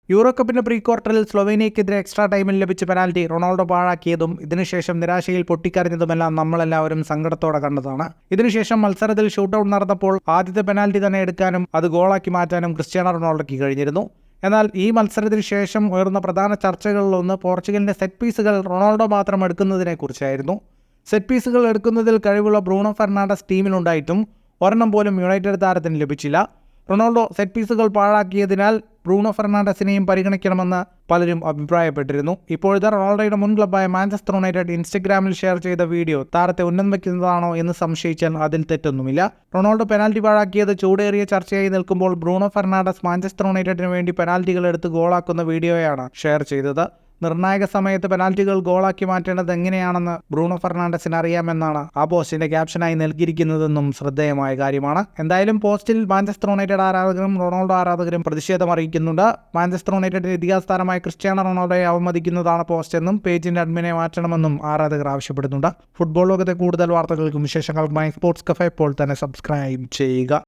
Euro കപ്പിന്റെ pre ക്വാർട്ടറിൽ സ്ലൊവേനിയയ്ക്കെതിരെ extra ടൈമിൽ ലഭിച്ച പെനാൽറ്റി റൊണാൾഡോ പാഴാക്കിയതും ഇതിനുശേഷം നിരാശയിൽ പൊട്ടിക്കരഞ്ഞതുമെല്ലാം നമ്മളെല്ലാവരും സങ്കടത്തോടെ കണ്ടതാണ്. ഇതിനുശേഷം മത്സരത്തിൽ ഷൂട്ടൌട്ട് നടന്നപ്പോൾ ആദ്യത്തെ പെനാൽറ്റി തന്നെ എടുക്കാനും അത് ഗോളാക്കി മാറ്റാനും ക്രിസ്ത്യാനോ റൊണാൾഡോയ്ക്ക് കഴിഞ്ഞിരുന്നു. എന്നാൽ ഈ മത്സരത്തിന് ശേഷം ഉയർന്ന പ്രധാന ചർച്ചകളിലൊന്ന് പോർച്ചുഗലിന്റെ സെറ്റ് പീസുകൾ റൊണാൾഡോ മാത്രം എടുക്കുന്നതിനെക്കുറിച്ചായിരുന്നു. സെറ്റ് പീസുകൾ എടുക്കുന്നതിൽ കഴിവുള്ള ബ്രൂണോ ഫെർണാണ്ടസ് ടീമിലുണ്ടായിട്ടും ഒരെണ്ണം പോലും യുണൈറ്റഡ് താരത്തിന് ലഭിച്ചില്ല. റൊണാൾഡോ സെറ്റ് പീസുകൾ പാഴാക്കിയതിനാൽ ബ്രൂണോ ഫെർണാണ്ടസിനെയും പരിഗണിക്കണമെന്ന് പലരും അഭിപ്രായപ്പെട്ടിരുന്നു. ഇപ്പോഴത്തെ റൊണാൾഡോയുടെ മുൻ ക്ലബ്ബായ മാഞ്ചസ്റ്റർ യുണൈറ്റഡ് ഇൻസ്റ്റഗ്രാമിൽ ഷെയർ ചെയ്ത വീഡിയോ താരത്തെ ഉന്നം വയ്ക്കുന്നതാണോ എന്ന് സംശയിച്ചാൽ അതിൽ തെറ്റൊന്നുമില്ല. റൊണാൾഡോ പെനാൽറ്റി പാഴാക്കിയത് ചൂടേറിയ ചർച്ചയായി നിൽക്കുമ്പോൾ ബ്രൂണോ ഫെർണാണ്ടസ് മാഞ്ചസ്റ്റർ യുണൈറ്റഡിന് വേണ്ടി പെനാൽറ്റികൾ എടുത്ത് ഗോളാക്കുന്ന വീഡിയോയാണ് ഷെയർ ചെയ്തത്. നിർണായക സമയത്ത് പെനാൽറ്റികൾ ഗോളാക്കി മാറ്റേണ്ടത് എങ്ങനെയാണെന്ന് ബ്രൂണോ ഫെർണാണ്ടസിന് അറിയാമെന്നാണ് ആ പോസ്റ്റിന്റെ ക്യാപ്ഷനായി നൽകിയിരിക്കുന്നതെന്നും ശ്രദ്ധേയമായ കാര്യമാണ്. എന്തായാലും പോസ്റ്റിൽ മാഞ്ചസ്റ്റർ യുണൈറ്റഡ് ആരാധകരും റൊണാൾഡോ ആരാധകരും പ്രതിഷേധം അറിയിക്കുന്നുണ്ട്. മാഞ്ചസ്റ്റർ യുണൈറ്റഡിന്റെ ഇതിഹാസ താരമായ ക്രിസ്ത്യാനോ റൊണാൾഡോയെ അവമതിക്കുന്നതാണ് പോസ്റ്റ് എന്നും പേജിന്റെ അഡ്മിനെ മാറ്റണമെന്നും ആരാധകർ ആവശ്യപ്പെടുന്നുണ്ട്. ഫുട്ബോൾ ലോകത്തെ കൂടുതൽ വാർത്തകൾക്കും വിശേഷങ്ങൾക്കുമായി സ്പോർട്സ് കഫേ ഇപ്പോൾ തന്നെ സബ്സ്ക്രൈബ് ചെയ്യുക.